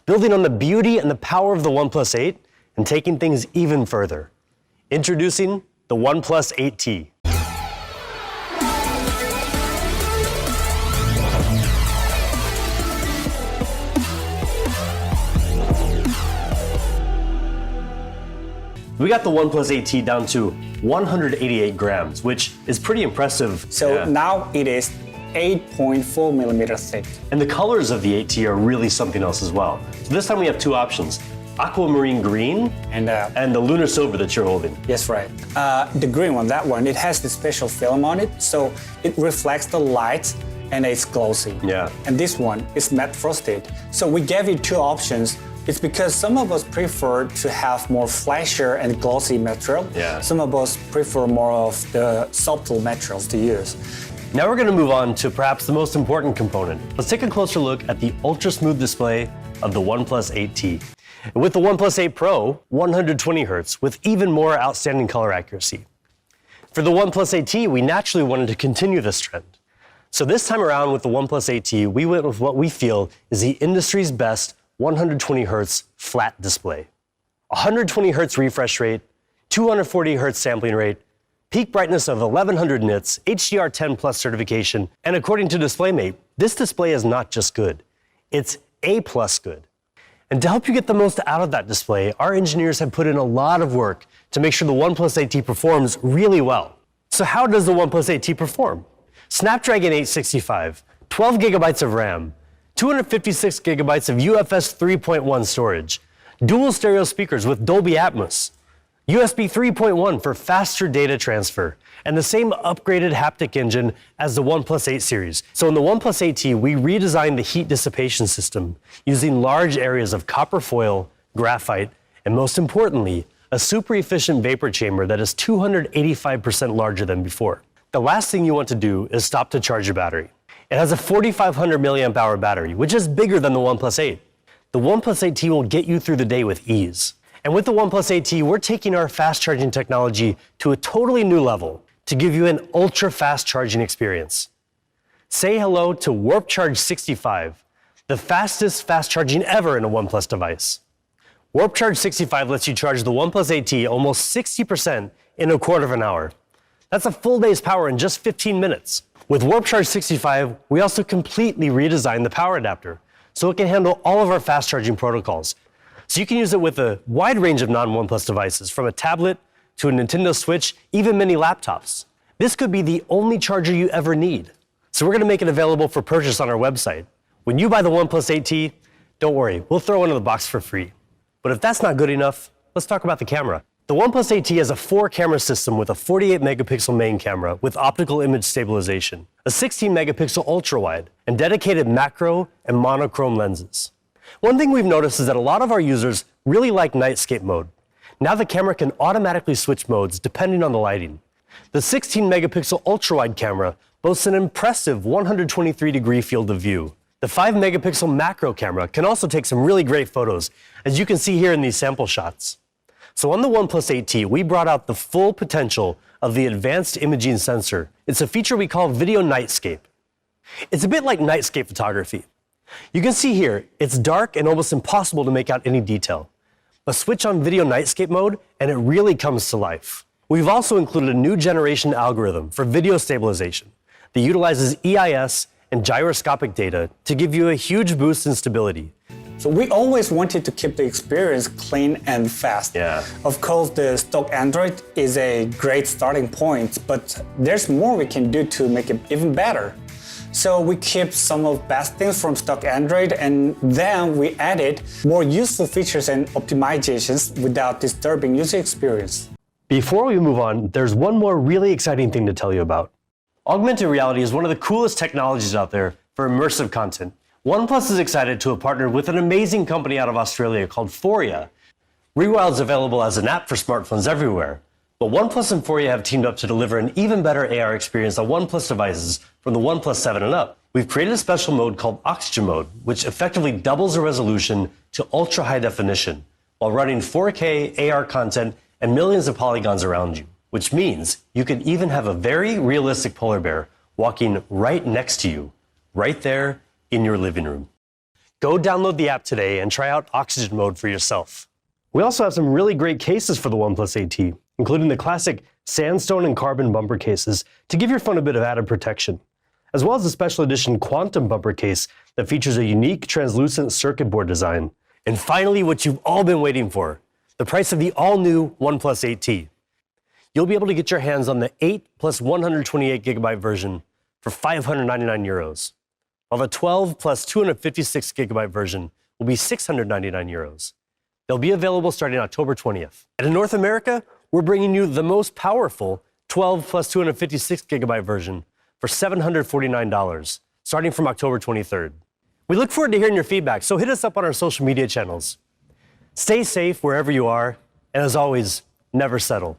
building on the beauty and the power of the OnePlus 8 and taking things even further. Introducing the OnePlus 8T. We got the OnePlus 8T down to 188 grams, which is pretty impressive. So now it is 8.4 millimeters thick. And the colors of the 8T are really something else as well. So this time we have two options, aquamarine green and the lunar silver that you're holding. Yes, right. The green one, that one, it has this special film on it, so it reflects the light and it's glossy. Yeah. And this one is matte frosted. So we gave you two options. It's because some of us prefer to have more flashier and glossy material. Yeah. Some of us prefer more of the subtle materials to use. Now we're going to move on to perhaps the most important component. Let's take a closer look at the ultra-smooth display of the OnePlus 8T. With the OnePlus 8 Pro, 120 Hz with even more outstanding color accuracy. For the OnePlus 8T, we naturally wanted to continue this trend. So this time around with the OnePlus 8T, we went with what we feel is the industry's best 120 Hz flat display. 120 Hz refresh rate, 240 Hz sampling rate, peak brightness of 1100 nits, HDR10 Plus certification, and according to DisplayMate, this display is not just good, it's A+ good. And to help you get the most out of that display, our engineers have put in a lot of work to make sure the OnePlus 8T performs really well. So how does the OnePlus 8T perform? Snapdragon 865, 12 gigabytes of RAM, 256 gigabytes of UFS 3.1 storage, dual stereo speakers with Dolby Atmos, USB 3.1 for faster data transfer, and the same upgraded haptic engine as the OnePlus 8 series. So in the OnePlus 8T, we redesigned the heat dissipation system using large areas of copper foil, graphite, and most importantly, a super efficient vapor chamber that is 285% larger than before. The last thing you want to do is stop to charge your battery. It has a 4,500 milliamp hour battery, which is bigger than the OnePlus 8. The OnePlus 8T will get you through the day with ease. And with the OnePlus 8T, we're taking our fast charging technology to a totally new level to give you an ultra fast charging experience. Say hello to Warp Charge 65, the fastest fast charging ever in a OnePlus device. Warp Charge 65 lets you charge the OnePlus 8T almost 60% in a quarter of an hour. That's a full day's power in just 15 minutes. With Warp Charge 65, we also completely redesigned the power adapter so it can handle all of our fast charging protocols. So you can use it with a wide range of non-OnePlus devices, from a tablet to a Nintendo Switch, even mini laptops. This could be the only charger you ever need. So we're going to make it available for purchase on our website. When you buy the OnePlus 8T, don't worry, we'll throw it in the box for free. But if that's not good enough, let's talk about the camera. The OnePlus 8T has a 4-camera system with a 48 megapixel main camera with optical image stabilization, a 16 megapixel ultra-wide, and dedicated macro and monochrome lenses. One thing we've noticed is that a lot of our users really like nightscape mode. Now the camera can automatically switch modes depending on the lighting. The 16 megapixel ultra-wide camera boasts an impressive 123-degree field of view. The 5 megapixel macro camera can also take some really great photos, as you can see here in these sample shots. So on the OnePlus 8T, we brought out the full potential of the advanced imaging sensor. It's a feature we call Video Nightscape. It's a bit like nightscape photography. You can see here, it's dark and almost impossible to make out any detail. But switch on Video Nightscape mode and it really comes to life. We've also included a new generation algorithm for video stabilization that utilizes EIS and gyroscopic data to give you a huge boost in stability. So we always wanted to keep the experience clean and fast. Yeah. Of course, the stock Android is a great starting point, but there's more we can do to make it even better. So we keep some of the best things from stock Android, and then we added more useful features and optimizations without disturbing user experience. Before we move on, there's one more really exciting thing to tell you about. Augmented reality is one of the coolest technologies out there for immersive content. OnePlus is excited to have partnered with an amazing company out of Australia called Foria. Rewild is available as an app for smartphones everywhere, but OnePlus and Foria have teamed up to deliver an even better AR experience on OnePlus devices from the OnePlus 7 and up. We've created a special mode called Oxygen Mode, which effectively doubles the resolution to ultra high definition while running 4K AR content and millions of polygons around you, which means you can even have a very realistic polar bear walking right next to you, right there in your living room. Go download the app today and try out oxygen mode for yourself. We also have some really great cases for the OnePlus 8T, including the classic sandstone and carbon bumper cases to give your phone a bit of added protection, as well as the special edition quantum bumper case that features a unique translucent circuit board design. And finally, what you've all been waiting for, the price of the all-new OnePlus 8T. You'll be able to get your hands on the 8 plus 128 gigabyte version for 599 euros, while the 12 plus 256 gigabyte version will be 699 euros. They'll be available starting October 20th. And in North America, we're bringing you the most powerful 12 plus 256 gigabyte version for $749, starting from October 23rd. We look forward to hearing your feedback, so hit us up on our social media channels. Stay safe wherever you are, and as always, never settle.